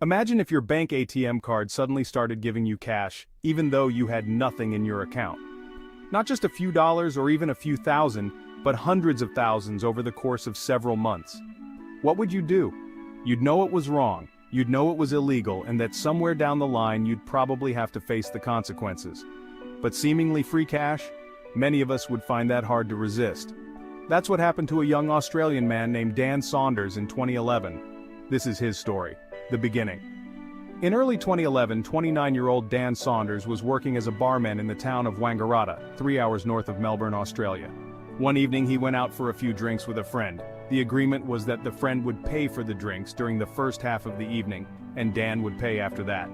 Imagine if your bank ATM card suddenly started giving you cash, even though you had nothing in your account. Not just a few dollars or even a few thousand, but hundreds of thousands over the course of several months. What would you do? You'd know it was wrong, you'd know it was illegal, and that somewhere down the line you'd probably have to face the consequences. But seemingly free cash? Many of us would find that hard to resist. That's what happened to a young Australian man named Dan Saunders in 2011. This is his story. The beginning. In early 2011, 29-year-old Dan Saunders was working as a barman in the town of Wangaratta, 3 hours north of Melbourne, Australia. One evening he went out for a few drinks with a friend. The agreement was that the friend would pay for the drinks during the first half of the evening, and Dan would pay after that.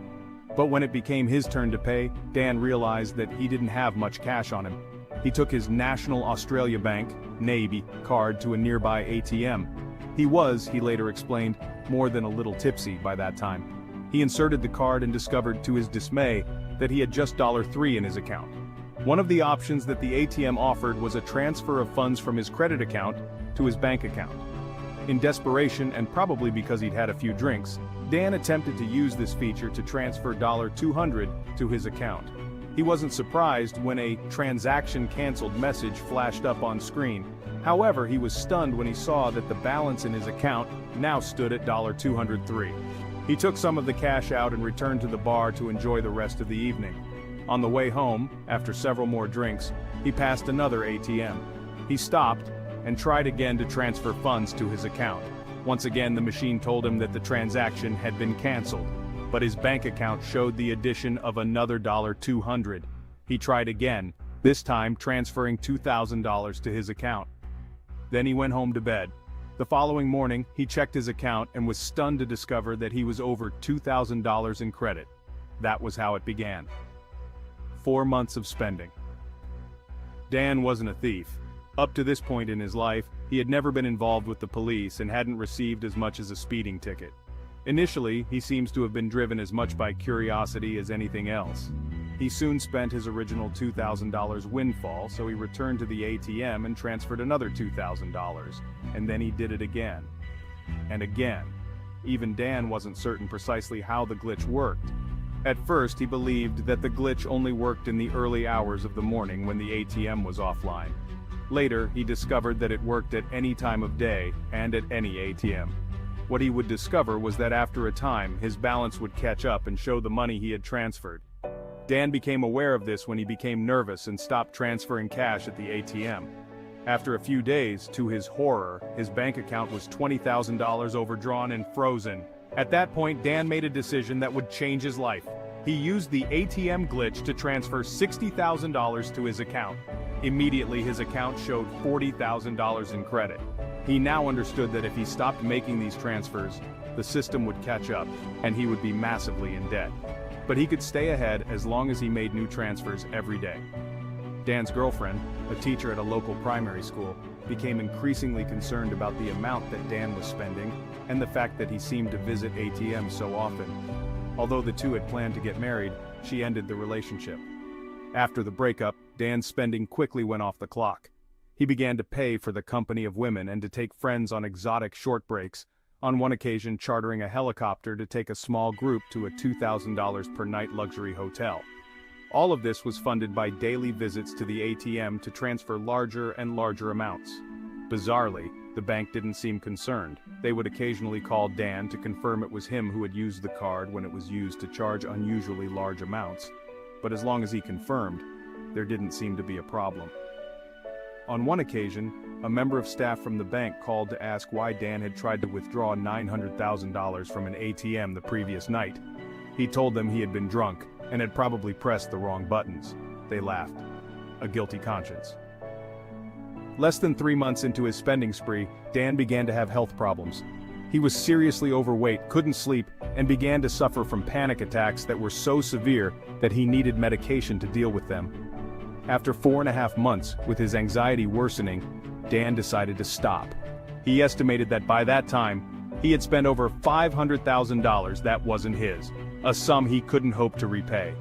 But when it became his turn to pay, Dan realized that he didn't have much cash on him. He took his National Australia Bank, NAB, card to a nearby ATM. He was, he later explained, more than a little tipsy by that time. He inserted the card and discovered, to his dismay, that he had just $3 in his account. One of the options that the ATM offered was a transfer of funds from his credit account to his bank account. In desperation, and probably because he'd had a few drinks, Dan attempted to use this feature to transfer $200 to his account. He wasn't surprised when a "transaction canceled" message flashed up on screen. However, he was stunned when he saw that the balance in his account now stood at $203. He took some of the cash out and returned to the bar to enjoy the rest of the evening. On the way home, after several more drinks, he passed another ATM. He stopped and tried again to transfer funds to his account. Once again, the machine told him that the transaction had been canceled, but his bank account showed the addition of another $200. He tried again, this time transferring $2,000 to his account. Then he went home to bed. The following morning, he checked his account and was stunned to discover that he was over $2,000 in credit. That was how it began. 4 months of spending. Dan wasn't a thief. Up to this point in his life, he had never been involved with the police and hadn't received as much as a speeding ticket. Initially, he seems to have been driven as much by curiosity as anything else. He soon spent his original $2,000 windfall, so he returned to the ATM and transferred another $2,000, and then he did it again. And again. Even Dan wasn't certain precisely how the glitch worked. At first, he believed that the glitch only worked in the early hours of the morning when the ATM was offline. Later, he discovered that it worked at any time of day and at any ATM. What he would discover was that after a time, his balance would catch up and show the money he had transferred. Dan became aware of this when he became nervous and stopped transferring cash at the ATM. After a few days, to his horror, his bank account was $20,000 overdrawn and frozen. At that point, Dan made a decision that would change his life. He used the ATM glitch to transfer $60,000 to his account. Immediately, his account showed $40,000 in credit. He now understood that if he stopped making these transfers, the system would catch up, and he would be massively in debt. But he could stay ahead as long as he made new transfers every day. Dan's girlfriend, a teacher at a local primary school, became increasingly concerned about the amount that Dan was spending, and the fact that he seemed to visit ATMs so often. Although the two had planned to get married, she ended the relationship. After the breakup, Dan's spending quickly went off the clock. He began to pay for the company of women and to take friends on exotic short breaks, on one occasion chartering a helicopter to take a small group to a $2,000 per night luxury hotel. All of this was funded by daily visits to the ATM to transfer larger and larger amounts. Bizarrely, the bank didn't seem concerned. They would occasionally call Dan to confirm it was him who had used the card when it was used to charge unusually large amounts. But as long as he confirmed, there didn't seem to be a problem. On one occasion, a member of staff from the bank called to ask why Dan had tried to withdraw $900,000 from an ATM the previous night. He told them he had been drunk and had probably pressed the wrong buttons. They laughed. A guilty conscience. Less than 3 months into his spending spree, Dan began to have health problems. He was seriously overweight, couldn't sleep, and began to suffer from panic attacks that were so severe that he needed medication to deal with them. After 4.5 months, with his anxiety worsening, Dan decided to stop. He estimated that by that time, he had spent over $500,000 that wasn't his, a sum he couldn't hope to repay.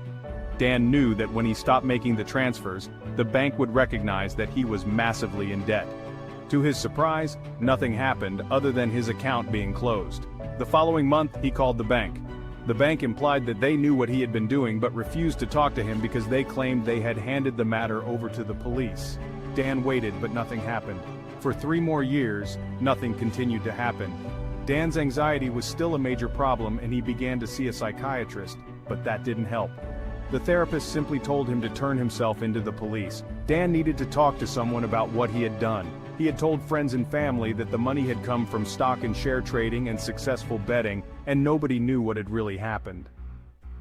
Dan knew that when he stopped making the transfers, the bank would recognize that he was massively in debt. To his surprise, nothing happened other than his account being closed. The following month, he called the bank. The bank implied that they knew what he had been doing but refused to talk to him because they claimed they had handed the matter over to the police. Dan waited, but nothing happened. For 3 more years, nothing continued to happen. Dan's anxiety was still a major problem and he began to see a psychiatrist, but that didn't help. The therapist simply told him to turn himself into the police. Dan needed to talk to someone about what he had done. He had told friends and family that the money had come from stock and share trading and successful betting, and nobody knew what had really happened.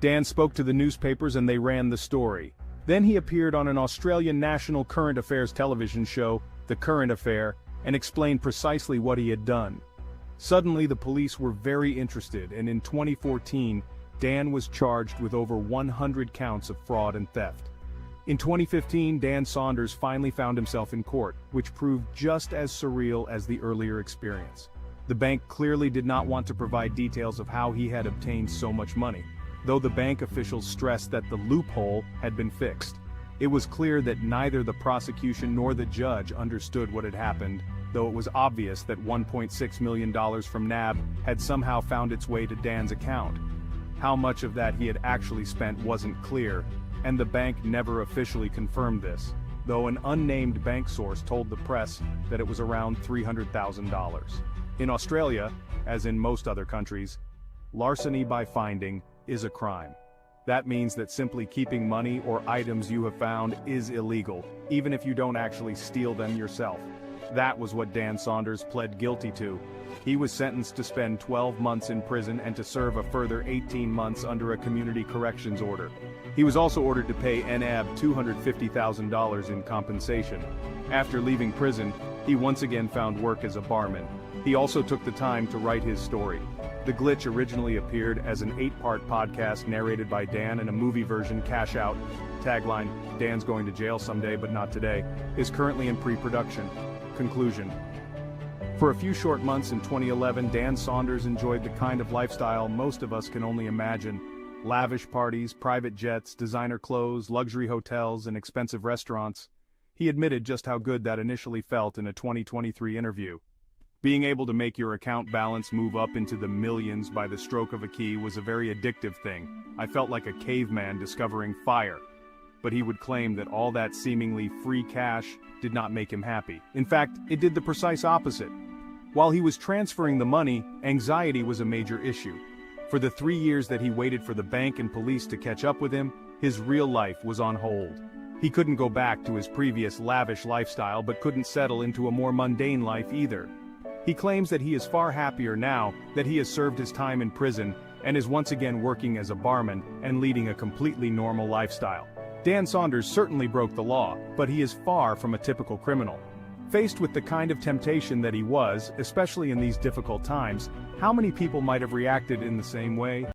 Dan spoke to the newspapers and they ran the story. Then he appeared on an Australian national current affairs television show, The Current Affair, and explained precisely what he had done. Suddenly the police were very interested, and in 2014, Dan was charged with over 100 counts of fraud and theft. In 2015, Dan Saunders finally found himself in court, which proved just as surreal as the earlier experience. The bank clearly did not want to provide details of how he had obtained so much money, though the bank officials stressed that the loophole had been fixed. It was clear that neither the prosecution nor the judge understood what had happened, though it was obvious that $1.6 million from NAB had somehow found its way to Dan's account. How much of that he had actually spent wasn't clear, and the bank never officially confirmed this, though an unnamed bank source told the press that it was around $300,000. In Australia, as in most other countries, larceny by finding is a crime. That means that simply keeping money or items you have found is illegal, even if you don't actually steal them yourself. That was what Dan Saunders pled guilty to. He was sentenced to spend 12 months in prison and to serve a further 18 months under a community corrections order. He was also ordered to pay NAB $250,000 in compensation. After leaving prison, he once again found work as a barman. He also took the time to write his story. The Glitch originally appeared as an 8-part podcast narrated by Dan, and a movie version, Cash Out, tagline, "Dan's going to jail someday but not today," is currently in pre-production. Conclusion. For a few short months in 2011, Dan Saunders enjoyed the kind of lifestyle most of us can only imagine. Lavish parties, private jets, designer clothes, luxury hotels, and expensive restaurants. He admitted just how good that initially felt in a 2023 interview. Being able to make your account balance move up into the millions by the stroke of a key was a very addictive thing. I felt like a caveman discovering fire. But he would claim that all that seemingly free cash did not make him happy. In fact, it did the precise opposite. While he was transferring the money, anxiety was a major issue. For the 3 years that he waited for the bank and police to catch up with him, his real life was on hold. He couldn't go back to his previous lavish lifestyle but couldn't settle into a more mundane life either. He claims that he is far happier now that he has served his time in prison and is once again working as a barman and leading a completely normal lifestyle. Dan Saunders certainly broke the law, but he is far from a typical criminal. Faced with the kind of temptation that he was, especially in these difficult times, how many people might have reacted in the same way?